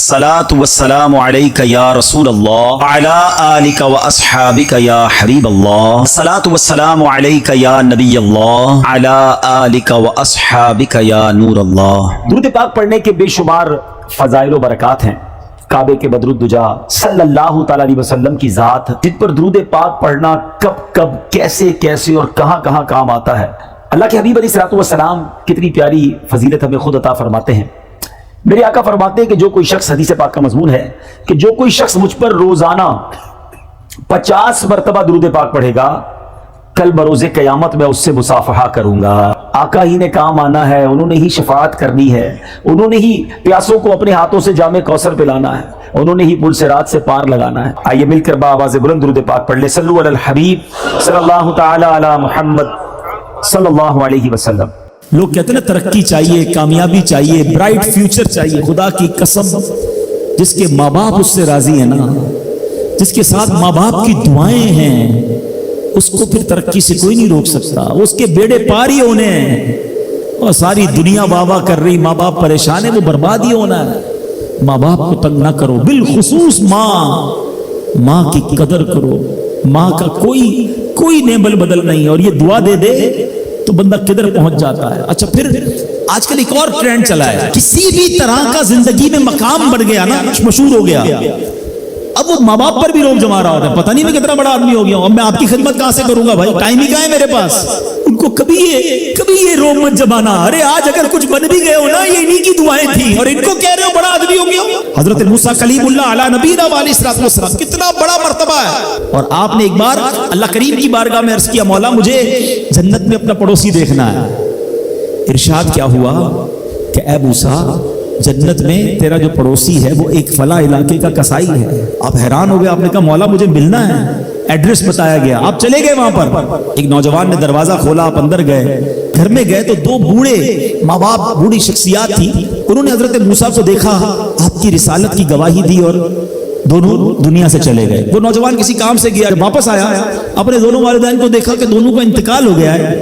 الصلاة والسلام عليك يا رسول الله وعلى آلك وأصحابك يا حبيب الله. الصلاة والسلام عليك يا نبي الله وعلى آلك وأصحابك يا نور الله. درود پاک پڑھنے کے بے شمار فضائل و برکات ہیں. کعبے کے بدرالدجا صلی اللہ تعالی علیہ وسلم کی ذات جن پر درود پاک پڑھنا کب کب کیسے کیسے اور کہاں کہاں کام آتا ہے. اللہ کے حبیب علیہ الصلوۃ والسلام کتنی پیاری فضیلت ہمیں خود عطا فرماتے ہیں. میرے آقا فرماتے ہیں کہ جو کوئی شخص، حدیث پاک کا مضمون ہے کہ جو کوئی شخص مجھ پر روزانہ 50 مرتبہ درود پاک پڑھے گا، کل بروز قیامت میں اس سے مصافحہ کروں گا. آقا ہی نے کام آنا ہے، انہوں نے ہی شفاعت کرنی ہے، انہوں نے ہی پیاسوں کو اپنے ہاتھوں سے جام کوثر پلانا ہے، انہوں نے ہی پل صراط سے پار لگانا ہے. آئیے مل کر بآواز بلند درود پاک پڑھ لیں. صلو علی الحبیب صلی اللہ تعالی علی محمد صلی اللہ علیہ وسلم. لوگ کہتے ہیں ترقی چاہیے، کامیابی چاہیے، برائٹ فیوچر چاہیے. خدا کی قسم، جس کے ماں باپ اس سے راضی ہیں نا، جس کے ساتھ ماں باپ کی دعائیں ہیں، اس کو پھر ترقی سے کوئی نہیں روک سکتا. اس کے بیڑے پار ہی ہونے ہیں. اور ساری دنیا واہ واہ کر رہی، ماں باپ پریشان ہے، وہ برباد ہی ہونا ہے. ماں باپ کو تنگ نہ کرو، بالخصوص ماں کی قدر کرو. ماں کا کوئی نیبل بدل نہیں ہے. اور یہ دعا دے دے تو بندہ کدھر پہنچ جاتا ہے. اچھا، پھر آج کل ایک اور ٹرینڈ چلا ہے، کسی بھی طرح کا زندگی میں مقام بڑھ گیا نا، مشہور ہو گیا، اب وہ ماں باپ پر بھی روب جما رہا ہوتا ہے. پتہ نہیں میں کتنا بڑا آدمی ہو گیا ہوں، اب میں آپ کی خدمت کہاں سے کروں گا بھائی، ٹائم ہی کہاں ہے میرے پاس. ان کو کبھی یہ روب مت جمانا. ارے آج اگر کچھ بن بھی گئے ہو نا، یہ انہی کی دعائیں تھیں، اور ان کو کہہ رہے ہو بڑا آدمی ہو گیا. حضرت موسیٰ کلیم اللہ علی نبینا علیہ الصلوۃ والسلام کتنا بڑا مرتبہ ہے. اور آپ نے ایک بار اللہ کریم کی بارگاہ میں عرض کیا، مولا مجھے جنت میں اپنا پڑوسی دیکھنا ہے. ارشاد کیا ہوا کہ اے موسیٰ، جنت میں تیرا جو پڑوسی ہے وہ ایک فلاں علاقے کا کسائی ہے. آپ حیران ہو گئے، آپ نے کہا مولا مجھے ملنا ہے. ایڈریس بتایا گیا، آپ چلے گئے وہاں پر. ایک نوجوان نے دروازہ کھولا، آپ اندر گئے. گھر میں گئے تو دو بوڑھے ماں باپ، بوڑھی شخصیات تھی. انہوں نے حضرت موسیٰ کو دیکھا، آپ کی رسالت کی گواہی دی اور دونوں دنیا سے چلے گئے. وہ نوجوان کسی کام سے گیا، جب واپس آیا اپنے دونوں والدین کو دیکھا کہ دونوں کا انتقال ہو گیا ہے.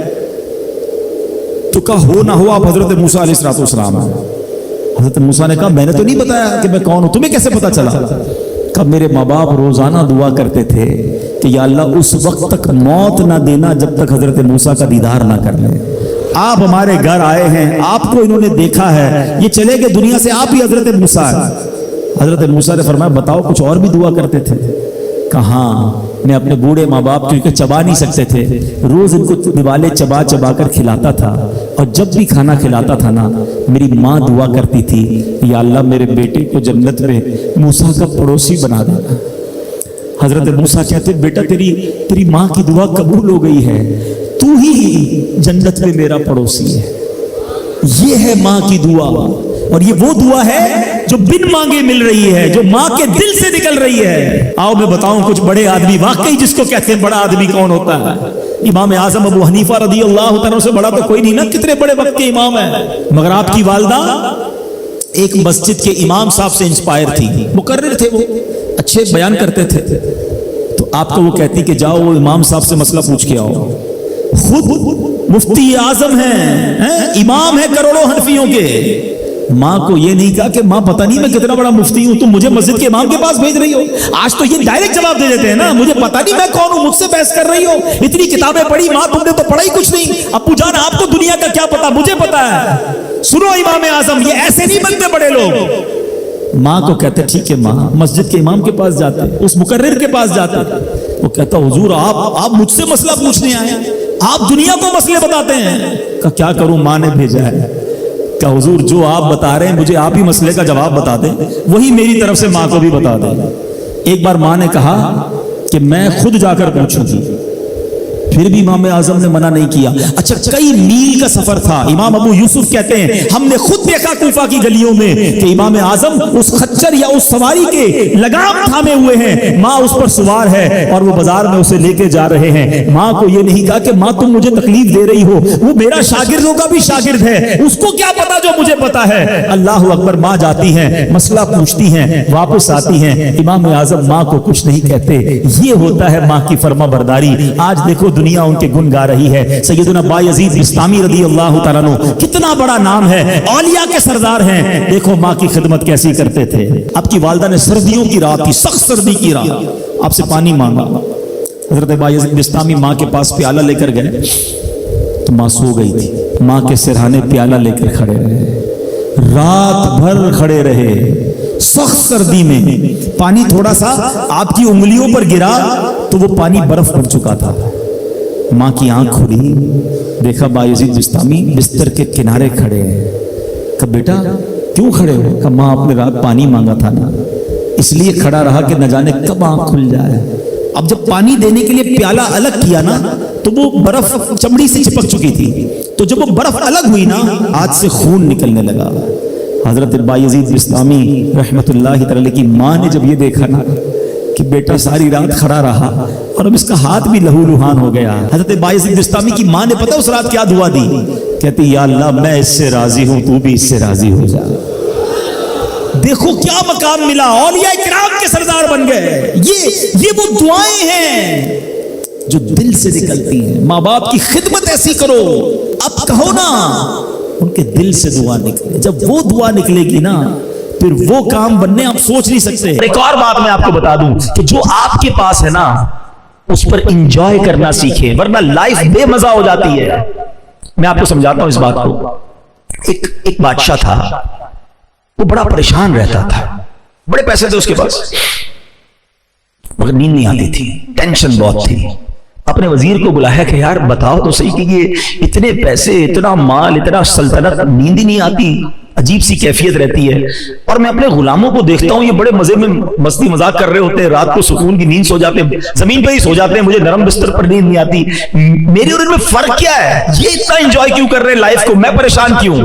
تو کہا ہو نہ ہو آپ حضرت موسیٰ علیہ الصلوۃ والسلام. حضرت موسیٰ نے کہا میں نے تو نہیں بتایا کہ میں کون ہوں، تمہیں کیسے پتا چلا؟ کہا میرے ماں باپ روزانہ دعا کرتے تھے کہ یا اللہ اس وقت تک موت نہ دینا جب تک حضرت موسیٰ کا دیدار نہ کر لیں. آپ ہمارے گھر آئے ہیں، آپ کو انہوں نے دیکھا ہے، یہ چلے گئے دنیا سے، آپ ہی حضرت موسیٰ ہیں. حضرت موسیٰ نے فرمایا بتاؤ کچھ اور بھی دعا کرتے تھے؟ کہاں میں اپنے بوڑھے ماں باپ کیونکہ چبا نہیں سکتے تھے، روز ان کو نوالے چبا چبا کر کھلاتا تھا. اور جب بھی کھانا کھلاتا تھا نا، میری ماں دعا کرتی تھی یا اللہ میرے بیٹے کو جنت میں موسیٰ کا پڑوسی بنا دینا. حضرت موسیٰ کہتے بیٹا تیری ماں کی دعا قبول ہو گئی ہے، تو ہی جنت میں میرا پڑوسی ہے. یہ ہے ماں کی دعا، اور یہ وہ دعا ہے جو بن مانگے مل رہی ہے، جو ماں کے دل سے نکل رہی ہے. آؤ میں بتاؤں کچھ بڑے آدمی، واقعی جس کو کہتے ہیں بڑا آدمی کون ہوتا ہے. امام اعظم ابو حنیفہ رضی اللہ تعالیٰ سے بڑا تو کوئی نہیں نا، کتنے بڑے وقت کے امام ہیں. مگر آپ کی والدہ ایک مسجد کے امام صاحب سے انسپائر تھی، مقرر تھے، وہ اچھے بیان کرتے تھے. تو آپ کو وہ کہتی کہ جاؤ وہ امام صاحب سے مسئلہ پوچھ کے آؤ. خود مفتی اعظم ہیں، امام ہے کروڑوں حنفیوں کے. ماں کو یہ نہیں کہا کہ ماں پتہ نہیں میں کتنا بڑا مفتی ہوں، تم مجھے مسجد کے امام کے پاس بھیج رہی ہو. آج تو یہ ڈائریکٹ جواب دے دیتے ہیں نا، مجھے پتہ نہیں میں کون ہوں، مجھ سے بحث کر رہی ہو، اتنی کتابیں پڑھی ماں، تم نے تو پڑھا ہی کچھ نہیں. ابو جان آپ کو دنیا کا کیا پتا، مجھے پتا ہے. سنو امام اعظم، یہ ایسے نہیں بنتے بڑے لوگ. ماں کو کہتے ٹھیک ہے ماں، مسجد کے امام کے پاس جاتے، اس مقرر کے پاس جاتے. وہ کہتا حضور آپ مجھ سے مسئلہ پوچھنے آئے، آپ دنیا کو مسئلے بتاتے ہیں. کہ کیا کروں، ماں نے بھیجا ہے. کہ حضور جو آپ بتا رہے ہیں مجھے آپ ہی مسئلے کا جواب بتا دیں، وہی میری طرف سے ماں کو بھی بتا دیں. ایک بار ماں نے کہا کہ میں خود جا کر پوچھوں گی، پھر بھی امام اعظم نے منع نہیں کیا. اچھا کئی میل کا سفر تھا. امام ابو یوسف کہتے ہیں ہم نے خود دیکھا کوفہ کی گلیوں میں کہ امام اعظم اس خچر یا اس سواری کے لگام تھامے ہوئے ہیں، ماں اس پر سوار ہے اور وہ بازار میں اسے لے کے جا رہے ہیں. ماں کو یہ نہیں کہا کہ ماں تم مجھے تکلیف دے رہی ہو، وہ میرا شاگردوں کا بھی شاگرد ہے، اس کو کیا پتا جو مجھے پتا ہے. اللہ اکبر. ماں جاتی ہیں، مسئلہ پوچھتی ہیں، واپس آتی ہیں. امام اعظم ماں کو کچھ نہیں کہتے. یہ ہوتا ہے ماں کی فرما برداری. آج دیکھو دنیا ان کے گن گا رہی ہے. سیدنا بایزید بستامی رضی اللہ تعالیٰ عنہ کتنا بڑا نام ہے, اولیاء کے سردار ہیں. دیکھو ماں کی خدمت کیسی کرتے تھے. آپ کی والدہ نے سردیوں کی رات تھی, سخت سردی کی رات, آپ سے پانی مانگا. حضرت بایزید بستامی ماں کے پاس پیالہ لے کر گئے تو ماں سو گئی تھی. ماں کے سرہانے پیالہ لے کر کھڑے رہے, رات بھر کھڑے رہے سخت سردی میں. پانی تھوڑا سا آپ کی انگلیوں پر گرا تو وہ پانی برف بن چکا تھا. ماں کی آنکھ کھلی, دیکھا بایزید بستامی بستر کے کنارے کھڑے ہیں. کہا بیٹا کیوں کھڑے ہو؟ کہا ماں آپ نے رات پانی مانگا تھا نا, اس لیے کھڑا رہا کہ نہ جانے کب آنکھ کھل جائے. اب جب پانی دینے کے لیے پیالہ الگ کیا نا تو وہ برف چمڑی سے چپک چکی تھی, تو جب وہ برف الگ ہوئی نا ہاتھ سے خون نکلنے لگا. حضرت بایزید بستامی رحمت اللہ تعالی کی ماں نے جب یہ دیکھا نا کہ بیٹا ساری رات کھڑا رہا اور اب اس کا ہاتھ بھی لہو لہان ہو گیا, حضرت بایزید بستامی کی ماں نے پتہ اس رات کیا دعا دی؟ کہتی یا اللہ میں اس سے راضی ہوں, تو بھی اس سے راضی ہو جا. دیکھو کیا مقام ملا, اولیاء کرام کے سردار بن گئے. یہ وہ دعائیں ہیں جو دل سے نکلتی ہیں. ماں باپ کی خدمت ایسی کرو, اب کہو نا ان کے دل سے دعا نکلے. جب وہ دعا نکلے گی نا پھر وہ کام بننے آپ سوچ نہیں سکتے. ایک اور بات میں آپ کو بتا دوں کہ جو آپ کے پاس ہے نا اس پر انجوائے کرنا سیکھیں, ورنہ لائف بے مزہ ہو جاتی ہے. میں آپ کو سمجھاتا ہوں اس بات کو. ایک بادشاہ تھا, وہ بڑا پریشان رہتا تھا, بڑے پیسے تھے اس کے پاس مگر نیند نہیں آتی تھی, ٹینشن بہت تھی. اپنے وزیر کو بلایا کہ یار بتاؤ تو صحیح کہ یہ اتنے پیسے, اتنا مال, اتنا سلطنت, نیند ہی نہیں آتی, عجیب سی کیفیت رہتی ہے. اور میں اپنے غلاموں کو دیکھتا ہوں یہ بڑے مزے میں مستی مذاق کر رہے ہوتے ہیں, رات کو سکون کی نیند سو جاتے ہیں, زمین پہ ہی سو جاتے ہیں, مجھے نرم بستر پر نیند نہیں آتی. میری اور ان میں فرق کیا ہے؟ یہ اتنا انجوائے کیوں کر رہے ہیں لائف کو, میں پریشان کیوں؟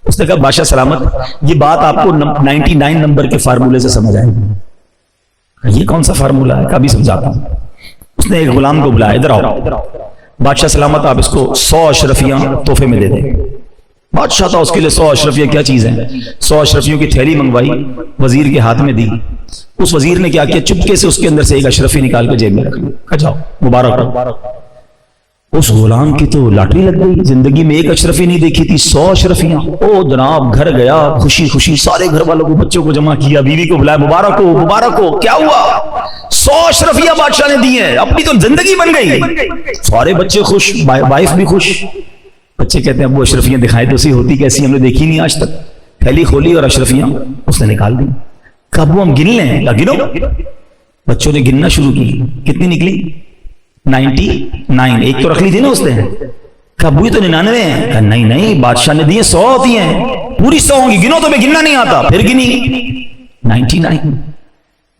اس نے کہا بادشاہ سلامت, یہ بات آپ کو 99 نمبر کے فارمولے سے سمجھ آئے گی. یہ کون سا فارمولہ ہے؟ کبھی سمجھاتا ہوں. اس نے ایک غلام کو بلایا, ادھر آؤ. بادشاہ سلامت آپ اس کو 100 اشرفیاں تحفے میں دے دیں. بادشاہ تھا, اس کے لیے 100 اشرفیاں کیا چیز ہیں. 100 اشرفیوں کی تھیلی منگوائی, وزیر کے ہاتھ میں دی. اس وزیر نے کیا کیا, چپکے سے اس کے اندر سے ایک اشرفی نکال کے جیب میں رکھ لی. جاؤ مبارک ہو. اس غلام کی تو لاٹری لگ گئی, زندگی میں ایک اشرفی نہیں دیکھی تھی, 100 اشرفیاں. او جناب گھر گیا, خوشی خوشی سارے گھر والوں کو, بچوں کو جمع کیا, بیوی کو بلایا, مبارک ہو مبارک ہو. کیا ہوا؟ 100 اشرفیاں بادشاہ نے دی ہیں, اپنی تو زندگی بن گئی. سارے بچے خوش, وائف بھی خوش. بچے کہتے ہیں ابو اشرفیاں دکھائے تو سی, ہوتی کیسی, ہم نے دیکھی نہیں آج تک. تھیلی کھولی اور اشرفیاں اس نے نکال دی. کہا ابو ہم گن لیں. گنو. بچوں نے گننا شروع کی, کتنی نکلی؟ 99. ایک تو رکھ لی تھی نا اس نے. کہا ابو یہ تو 99 ہیں. کہا نہیں بادشاہ نے دیے 100 ہوتی ہیں, پوری 100 ہوں گی, گنو تو میں گننا نہیں آتا. پھر گنی 99.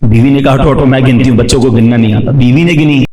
بیوی نے کہا ہٹو میں گنتی ہوں, بچوں کو گننا نہیں آتا. بیوی نے گنی